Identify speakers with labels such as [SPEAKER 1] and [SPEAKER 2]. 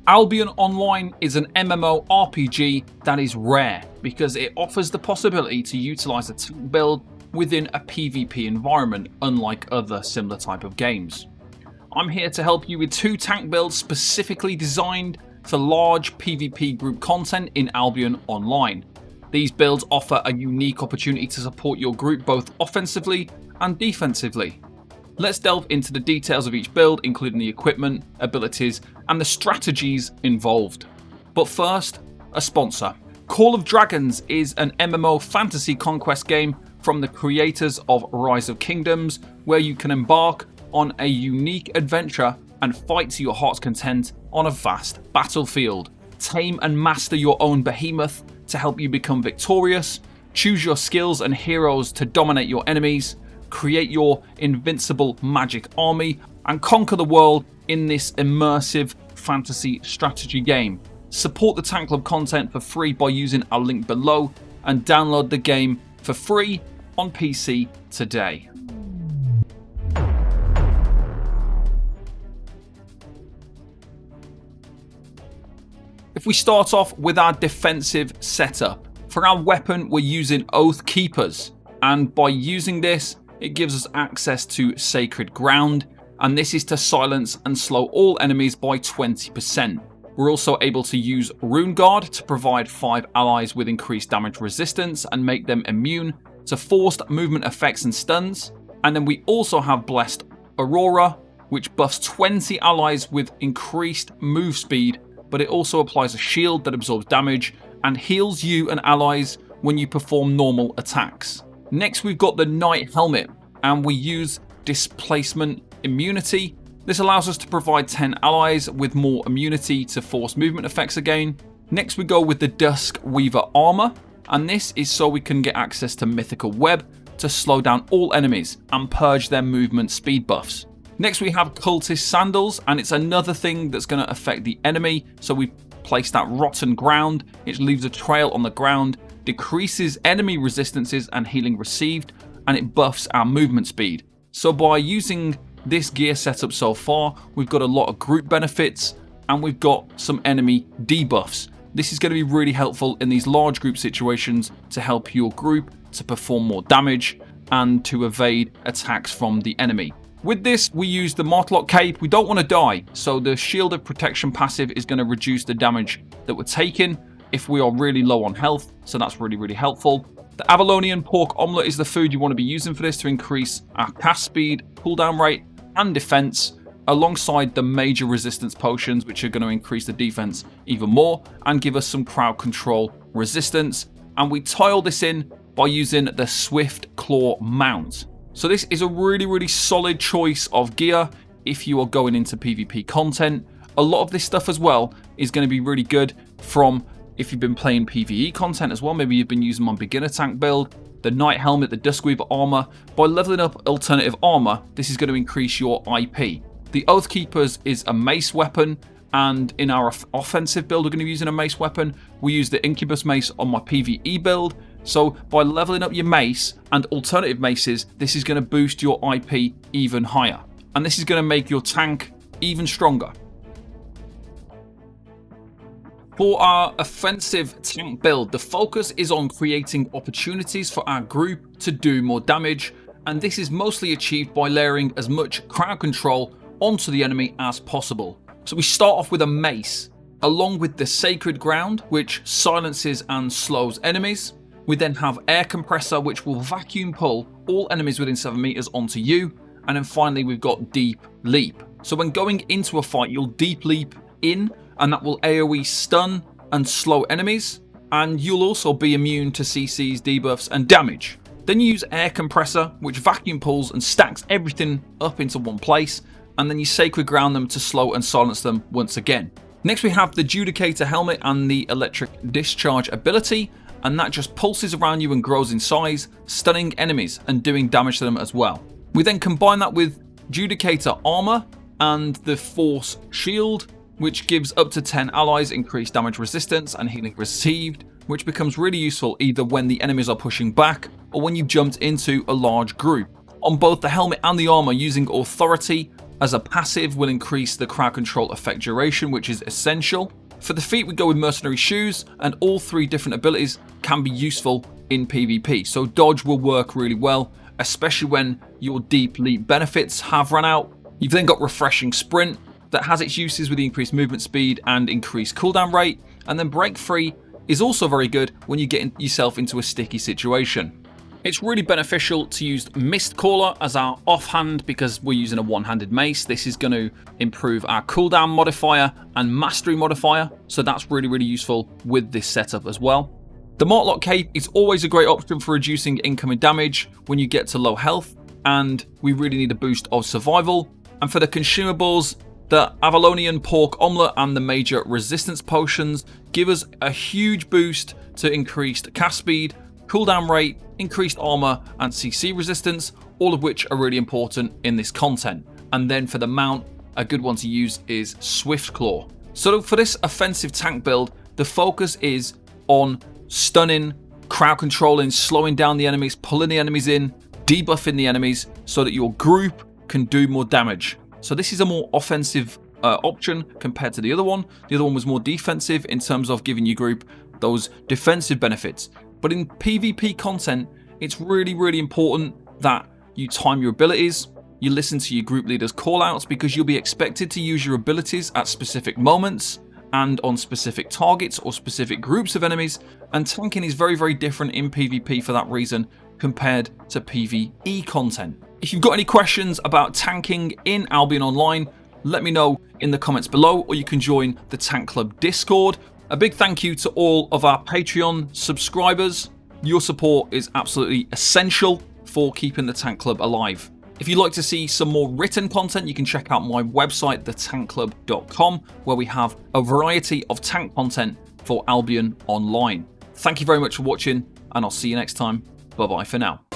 [SPEAKER 1] Albion Online is an MMORPG that is rare because it offers the possibility to utilize a tank build within a PvP environment, unlike other similar type of games. I'm here to help you with 2 tank builds specifically designed for large PvP group content in Albion Online. These builds offer a unique opportunity to support your group both offensively and defensively. Let's delve into the details of each build, including the equipment, abilities, and the strategies involved. But first, a sponsor. Call of Dragons is an MMO fantasy conquest game from the creators of Rise of Kingdoms, where you can embark on a unique adventure and fight to your heart's content on a vast battlefield. Tame and master your own behemoth to help you become victorious, choose your skills and heroes to dominate your enemies, create your invincible magic army, and conquer the world in this immersive fantasy strategy game. Support the Tank Club content for free by using our link below and download the game for free on PC today. If we start off with our defensive setup, for our weapon we're using Oath Keepers, and by using this it gives us access to Sacred Ground, and this is to silence and slow all enemies by 20%. We're also able to use Rune Guard to provide 5 allies with increased damage resistance and make them immune to forced movement effects and stuns. And then we also have Blessed Aurora, which buffs 20 allies with increased move speed, but it also applies a shield that absorbs damage and heals you and allies when you perform normal attacks. Next we've got the Knight Helmet, and we use Displacement Immunity. This allows us to provide 10 allies with more immunity to forced movement effects again. Next we go with the Dusk Weaver Armor, and this is so we can get access to Mythical Web to slow down all enemies and purge their movement speed buffs. Next we have Cultist Sandals, and it's another thing that's going to affect the enemy, so we place that Rotten Ground. It leaves a trail on the ground, decreases enemy resistances and healing received, and it buffs our movement speed. So by using this gear setup so far, we've got a lot of group benefits and we've got some enemy debuffs. This is going to be really helpful in these large group situations to help your group to perform more damage and to evade attacks from the enemy. With this, we use the Martlock Cape. We don't want to die, so the Shield of Protection passive is going to reduce the damage that we're taking if we are really low on health, so that's really helpful. The Avalonian Pork Omelette is the food you want to be using for this to increase our cast speed, cooldown rate, and defense, alongside the major resistance potions, which are going to increase the defense even more and give us some crowd control resistance. And we tile this in by using the Swift Claw Mount. So this is a really solid choice of gear if you are going into PvP content. A lot of this stuff as well is going to be really good from if you've been playing PvE content as well. Maybe you've been using them on beginner tank build. The Knight Helmet, the Duskweaver Armor. By leveling up alternative armor, this is going to increase your IP. The Oath Keepers is a mace weapon, and in our offensive build we're going to be using a mace weapon. We use the Incubus Mace on my PvE build. So by leveling up your mace and alternative maces, this is going to boost your IP even higher. And this is going to make your tank even stronger. For our offensive tank build, the focus is on creating opportunities for our group to do more damage, and this is mostly achieved by layering as much crowd control onto the enemy as possible. So we start off with a mace, along with the Sacred Ground, which silences and slows enemies. We then have Air Compressor, which will vacuum pull all enemies within 7 meters onto you. And then finally we've got Deep Leap. So when going into a fight, you'll Deep Leap in, and that will AoE stun and slow enemies, and you'll also be immune to CCs, debuffs and damage. Then you use Air Compressor, which vacuum pulls and stacks everything up into one place, and then you Sacred Ground them to slow and silence them once again. Next we have the Judicator Helmet and the Electric Discharge ability, and that just pulses around you and grows in size, stunning enemies and doing damage to them as well. We then combine that with Judicator Armor and the Force Shield, which gives up to 10 allies increased damage resistance and healing received, which becomes really useful either when the enemies are pushing back or when you've jumped into a large group. On both the helmet and the armor, using Authority as a passive will increase the crowd control effect duration, which is essential. For the feat, we go with Mercenary Shoes, and all 3 different abilities can be useful in PvP. So dodge will work really well, especially when your deep leap benefits have run out. You've then got Refreshing Sprint that has its uses with the increased movement speed and increased cooldown rate. And then Break Free is also very good when you get yourself into a sticky situation. It's really beneficial to use Mistcaller as our offhand because we're using a one-handed mace. This is going to improve our cooldown modifier and mastery modifier, so that's really useful with this setup as well. The Mortlock Cape is always a great option for reducing incoming damage when you get to low health, and we really need a boost of survival. And for the consumables, the Avalonian Pork Omelette and the Major Resistance Potions give us a huge boost to increased cast speed, cooldown rate, increased armor, and CC resistance, all of which are really important in this content. And then for the mount, a good one to use is Swift Claw. So for this offensive tank build, the focus is on stunning, crowd controlling, slowing down the enemies, pulling the enemies in, debuffing the enemies so that your group can do more damage. So this is a more offensive option compared to the other one. The other one was more defensive in terms of giving your group those defensive benefits. But in PvP content, it's really important that you time your abilities, you listen to your group leader's callouts, because you'll be expected to use your abilities at specific moments and on specific targets or specific groups of enemies, and tanking is very different in PvP for that reason compared to PvE content. If you've got any questions about tanking in Albion Online, let me know in the comments below, or you can join the Tank Club Discord. A big thank you to all of our Patreon subscribers. Your support is absolutely essential for keeping the Tank Club alive. If you'd like to see some more written content, you can check out my website, thetankclub.com, where we have a variety of tank content for Albion Online. Thank you very much for watching, and I'll see you next time. Bye-bye for now.